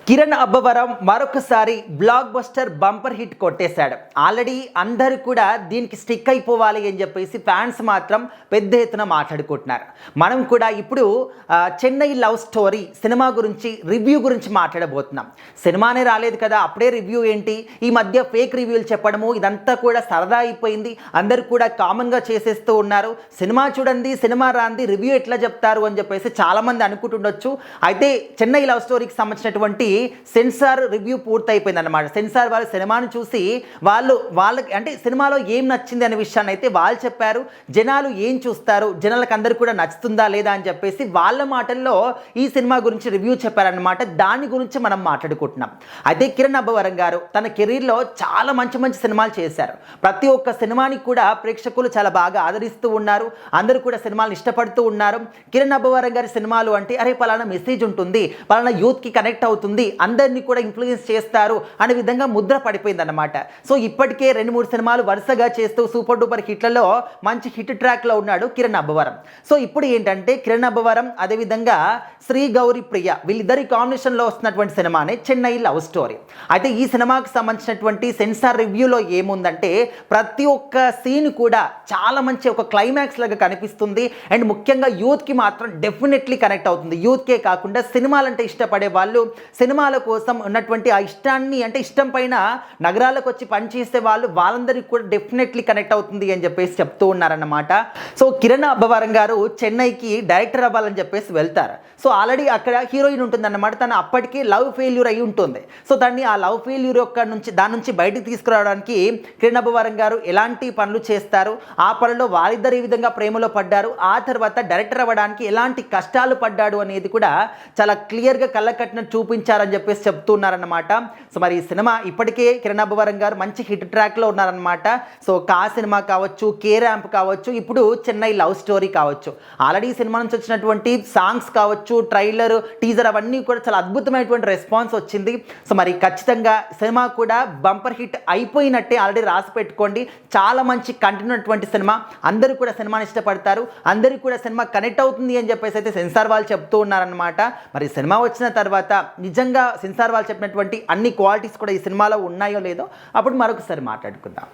కిరణ్ అబ్బవరం మరొకసారి block buster bumper hit కొట్టేశాడు. Already అందరూ కూడా దీనికి స్టిక్ అయిపోవాలి అని చెప్పేసి ఫ్యాన్స్ మాత్రం పెద్ద ఎత్తున మాట్లాడుకుంటున్నారు. మనం కూడా ఇప్పుడు చెన్నై లవ్ స్టోరీ సినిమా గురించి రివ్యూ గురించి మాట్లాడబోతున్నాం. సినిమానే రాలేదు కదా, అప్పుడే రివ్యూ ఏంటి? ఈ మధ్య ఫేక్ రివ్యూలు చెప్పడము ఇదంతా కూడా సరదా అయిపోయింది. అందరూ కూడా కామన్గా చేసేస్తూ ఉన్నారు. సినిమా చూడండి, సినిమా రాంది రివ్యూ ఎట్లా చెప్తారు అని చెప్పేసి చాలామంది అనుకుంటుండొచ్చు. అయితే చెన్నై లవ్ స్టోరీకి సంబంధించినటువంటి సెన్సార్ రివ్యూ పూర్తయిపోయింది అన్నమాట. సెన్సార్ వాళ్ళు సినిమాను చూసి వాళ్ళకి అంటే సినిమాలో ఏం నచ్చింది అనే విషయాన్ని అయితే వాళ్ళు చెప్పారు. జనాలు ఏం చూస్తారు, జనాలకు అందరూ కూడా నచ్చుతుందా లేదా అని చెప్పేసి వాళ్ళ మాటల్లో ఈ సినిమా గురించి రివ్యూ చెప్పారనమాట. దాని గురించి మనం మాట్లాడుకుంటున్నాం. అయితే కిరణ్ అబ్బవరం గారు తన కెరీర్లో చాలా మంచి మంచి సినిమాలు చేశారు. ప్రతి ఒక్క సినిమాని కూడా ప్రేక్షకులు చాలా బాగా ఆదరిస్తూ ఉన్నారు. అందరూ కూడా సినిమాలను ఇష్టపడుతూ ఉన్నారు. కిరణ్ అబ్బవరం గారి సినిమాలు అంటే అరే పలానా మెసేజ్ ఉంటుంది, పలానా యూత్కి కనెక్ట్ అవుతుంది, అందరినీ కూడా ఇన్ఫ్లుయెన్స్ చేస్తారు అనే విధంగా ముద్ర పడిపోయింది అన్నమాట. సో ఇప్పటికే 2-3 సినిమాలు వరుసగా చేస్తూ సూపర్ డూపర్ హిట్లలో మంచి హిట్ ట్రాక్లో ఉన్నాడు కిరణ్ అబ్బవరం. సో ఇప్పుడు ఏంటంటే కిరణ్ అబ్బవరం అదేవిధంగా శ్రీ గౌరీ ప్రియ వీళ్ళిద్దరి కాంబినేషన్లో వస్తున్నటువంటి సినిమానే చెన్నై లవ్ స్టోరీ. అయితే ఈ సినిమాకి సంబంధించినటువంటి సెన్సార్ రివ్యూలో ఏముందంటే ప్రతి ఒక్క సీన్ కూడా చాలా మంచి ఒక క్లైమాక్స్ లాగా కనిపిస్తుంది. అండ్ ముఖ్యంగా యూత్కి మాత్రం డెఫినెట్లీ కనెక్ట్ అవుతుంది. యూత్కే కాకుండా సినిమాలంటే ఇష్టపడే వాళ్ళు, సినిమాల కోసం ఉన్నటువంటి ఆ ఇష్టాన్ని అంటే ఇష్టం పైన నగరాలకు వచ్చి పనిచేసే వాళ్ళందరికీ కూడా డెఫినెట్లీ కనెక్ట్ అవుతుంది అని చెప్పేసి చెప్తూ ఉన్నారన్నమాట. సో కిరణ్ అబ్బవరం గారు చెన్నైకి డైరెక్టర్ అవ్వాలని చెప్పేసి వెళ్తారు. సో ఆల్రెడీ అక్కడ హీరోయిన్ ఉంటుందన్నమాట. తను అప్పటికి లవ్ ఫెయిల్యూర్ అయి ఉంటుంది. సో దాన్ని ఆ లవ్ ఫెయిల్యూర్ దాని నుంచి బయటికి తీసుకురావడానికి కిరణ్ అబ్బవరం గారు ఎలాంటి పనులు చేస్తారు, ఆ పనుల్లో వాళ్ళిద్దరు ఈ విధంగా ప్రేమలో పడ్డారు, ఆ తర్వాత డైరెక్టర్ అవ్వడానికి ఎలాంటి కష్టాలు పడ్డాడు అనేది కూడా చాలా క్లియర్గా కళ్ళకట్టినట్టు చూపించారని చెప్పేసి చెప్తున్నారన్నమాట. సో మరి ఈ సినిమా ఇప్పటికే కిరణ్ అబ్బవరం గారు మంచి హిట్ ట్రాక్లో ఉన్నారనమాట. సో కా సినిమా కావచ్చు, కే ర్యాంప్ కావచ్చు, ఇప్పుడు చెన్నై లవ్ స్టోరీ కావచ్చు, ఆల్రెడీ ఈ సినిమా నుంచి వచ్చినటువంటి సాంగ్స్ కావచ్చు, ట్రైలర్, టీజర్ అవన్నీ కూడా చాలా అద్భుతమైనటువంటి రెస్పాన్స్ వచ్చింది. సో మరి ఖచ్చితంగా సినిమా కూడా బంపర్ హిట్ అయిపోయినట్టే ఆల్రెడీ రాసి పెట్టుకోండి. చాలా మంచి కంటెంట్ ఉన్నటువంటి సినిమా, అందరూ కూడా సినిమాని ఇష్టపడతారు, అందరూ కూడా సినిమా కనెక్ట్ అవుతుంది అని చెప్పేసి అయితే సెన్సార్ వాళ్ళు చెప్తూ ఉన్నారనమాట. మరి సినిమా వచ్చిన తర్వాత నిజంగా సెన్సార్ వాళ్ళు చెప్పినటువంటి అన్ని క్వాలిటీస్ కూడా ఈ సినిమాలో ఉన్నాయో లేదో అప్పుడు మరొకసారి మాట్లాడుకుందాం.